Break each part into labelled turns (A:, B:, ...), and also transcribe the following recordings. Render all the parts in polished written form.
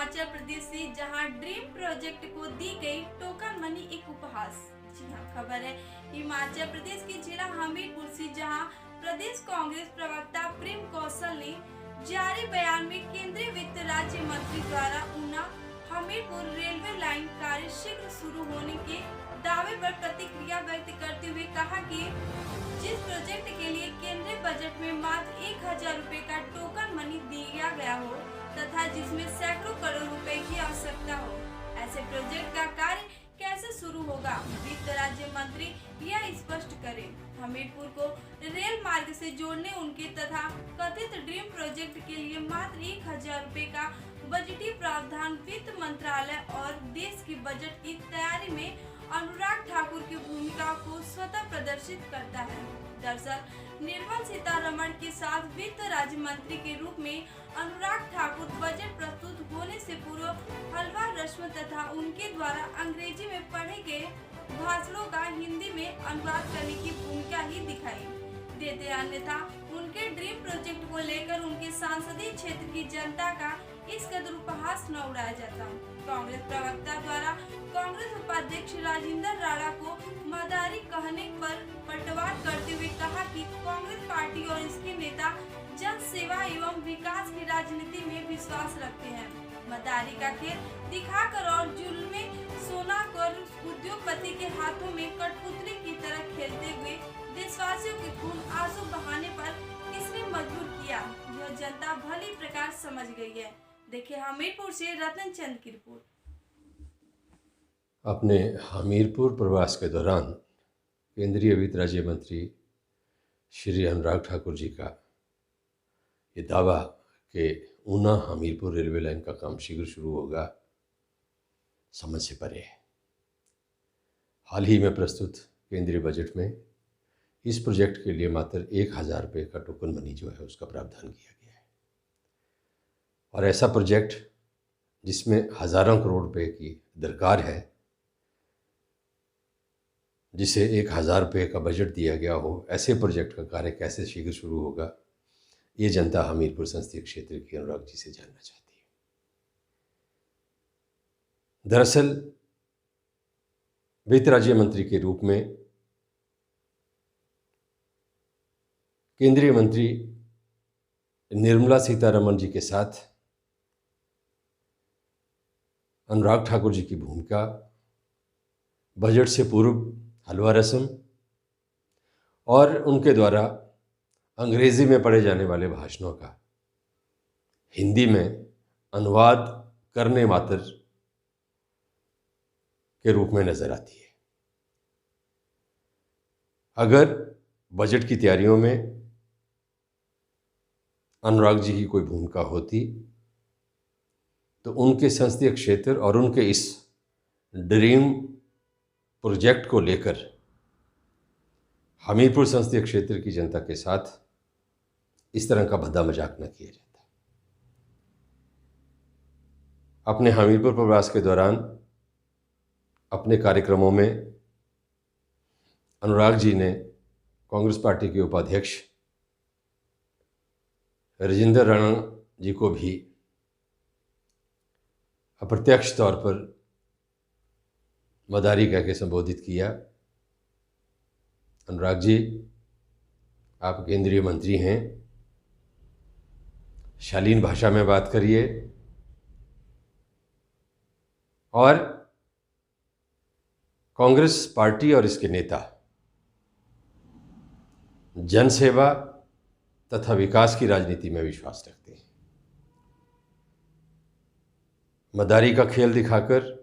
A: हिमाचल प्रदेश से, जहां dream project को दी गई टोकन मनी एक उपहास। जी हां, खबर है हिमाचल प्रदेश के जिला हमीरपुर से, जहां प्रदेश कांग्रेस प्रवक्ता प्रेम कौशल ने जारी बयान में केंद्रीय वित्त राज्य मंत्री द्वारा ऊना हमीरपुर रेलवे लाइन कार्य शीघ्र शुरू होने के दावे पर प्रतिक्रिया व्यक्त करते हुए कहा कि जिस प्रोजेक्ट के लिए केंद्रीय बजट में मात्र 1000 रुपए का टोकन मनी दिया गया हो तथा जिसमें सैकड़ों करोड़ रुपए की आवश्यकता हो, ऐसे प्रोजेक्ट का कार्य कैसे शुरू होगा? वित्त राज्य मंत्री यह स्पष्ट करें। हमीरपुर को रेल मार्ग से जोड़ने उनके तथा कथित ड्रीम प्रोजेक्ट के लिए मात्र 1000 रुपए का बजटीय प्रावधान वित्त मंत्रालय और देश की बजट की तैयारी में अनुराग ठाकुर की भूमिका को स्वतः प्रदर्शित करता है। दरअसल निर्मला सीतारमण के साथ वित्त राज्य मंत्री के रूप में अनुराग ठाकुर बजट प्रस्तुत होने से पूर्व हलवा रस्म तथा उनके द्वारा अंग्रेजी में पढ़े गए भाषणों का हिंदी में अनुवाद करने की भूमिका ही दिखाई देते, अन्यथा उनके ड्रीम प्रोजेक्ट को लेकर उनके संसदीय क्षेत्र की जनता का इस कदर उपहास न उड़ाया जाता। कांग्रेस प्रवक्ता द्वारा कांग्रेस उपाध्यक्ष राजेंद्र राणा को मदारी कहने पर पलटवार करते हुए कहा कि कांग्रेस पार्टी और इसके नेता जन सेवा एवं विकास की राजनीति में विश्वास रखते हैं। मदारी का खेल दिखाकर और जुल्म सोना कर उद्योगपति के हाथों में कठपुतली की तरह खेलते हुए देशवासियों के खून आंसू बहाने पर किसने मजबूर किया, यह जनता भली प्रकार समझ गई है। देखिए हमीरपुर से रतन चंद की रिपोर्ट।
B: अपने हमीरपुर प्रवास के दौरान केंद्रीय वित्त राज्य मंत्री श्री अनुराग ठाकुर जी का ये दावा कि ऊना हमीरपुर रेलवे लाइन का काम शीघ्र शुरू होगा समझ से परे है। हाल ही में प्रस्तुत केंद्रीय बजट में इस प्रोजेक्ट के लिए मात्र 1000 रुपये का टोकन मनी जो है उसका प्रावधान किया गया है, और ऐसा प्रोजेक्ट जिसमें हज़ारों करोड़ रुपए की दरकार है, जिसे 1000 रुपये का बजट दिया गया हो, ऐसे प्रोजेक्ट का कार्य कैसे शीघ्र शुरू होगा, ये जनता हमीरपुर संसदीय क्षेत्र के अनुराग जी से जानना चाहती है। दरअसल वित्त राज्य मंत्री के रूप में केंद्रीय मंत्री निर्मला सीतारमण जी के साथ अनुराग ठाकुर जी की भूमिका बजट से पूर्व हलवा रस्म और उनके द्वारा अंग्रेजी में पढ़े जाने वाले भाषणों का हिंदी में अनुवाद करने मात्र के रूप में नजर आती है। अगर बजट की तैयारियों में अनुराग जी की कोई भूमिका होती तो उनके संसदीय क्षेत्र और उनके इस ड्रीम प्रोजेक्ट को लेकर हमीरपुर संसदीय क्षेत्र की जनता के साथ इस तरह का भद्दा मजाक न किया जाता। अपने हमीरपुर प्रवास के दौरान अपने कार्यक्रमों में अनुराग जी ने कांग्रेस पार्टी के उपाध्यक्ष राजेंद्र राणा जी को भी अप्रत्यक्ष तौर पर मदारी कह के संबोधित किया। अनुराग जी, आप केंद्रीय मंत्री हैं, शालीन भाषा में बात करिए और कांग्रेस पार्टी और इसके नेता जनसेवा तथा विकास की राजनीति में विश्वास रखते हैं। मदारी का खेल दिखाकर,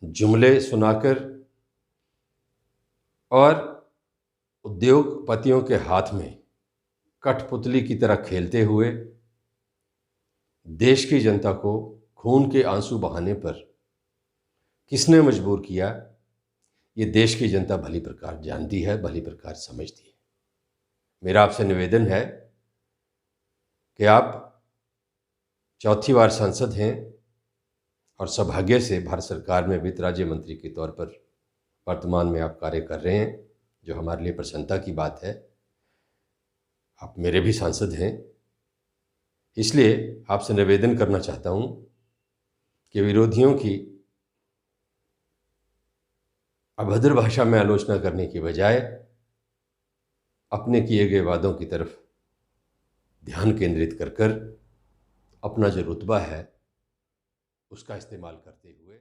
B: जुमले सुनाकर और उद्योगपतियों के हाथ में कठपुतली की तरह खेलते हुए देश की जनता को खून के आंसू बहाने पर किसने मजबूर किया, ये देश की जनता भली प्रकार जानती है, भली प्रकार समझती है। मेरा आपसे निवेदन है कि आप चौथी बार सांसद हैं और सौभाग्य से भारत सरकार में वित्त राज्य मंत्री के तौर पर वर्तमान में आप कार्य कर रहे हैं, जो हमारे लिए प्रसन्नता की बात है। आप मेरे भी सांसद हैं, इसलिए आपसे निवेदन करना चाहता हूं कि विरोधियों की अभद्र भाषा में आलोचना करने की बजाय अपने किए गए वादों की तरफ ध्यान केंद्रित कर अपना जो रुतबा है उसका इस्तेमाल करते हुए